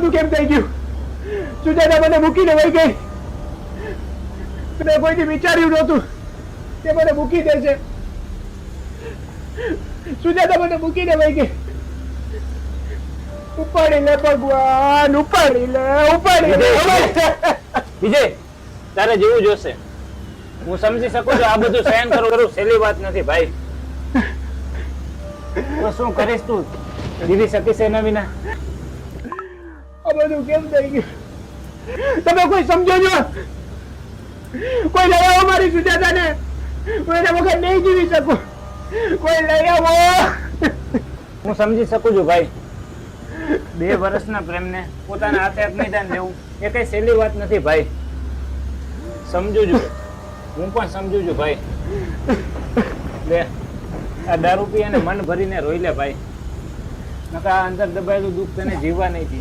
બધું કેમ થઈ ગયું? સુજાતા મને મૂકીને વહી ગઈ. મેં કોઈથી વિચાર્યું નહોતું કે મને મૂકી દેશે. સુજાતા મને મૂકીને વહી ગઈ. ઉપાડી લે ભગવાન, ઉપાડી લે. વિજય, તારે જેવું જોશે. હું સમજી શકું છું આ બધું સહન કરું સહેલી વાત નથી ભાઈ. તો શું કરીશ તું? જીવી શકીશ એના વિના? આ બધું કેમ થઈ ગયું? તમે કોઈ સમજો છો? કોઈ લઈ આવો મારી સુજાતાને. હું એના વગર નહીં જીવી શકું. કોઈ લઈ આવો. હું સમજી શકું છું ભાઈ. 2 વર્ષના પ્રેમને પોતાના હાથે મેદાન લેવું એ કઈ સહેલી વાત નથી ભાઈ. સમજુ છું, હું પણ સમજુ છું ભાઈ. લે આ દારૂ પી અને મન ભરીને રોઈ લે ભાઈ. નકર આ અંદર દબાયેલું દુઃખ તને જીવવા નહીં દે.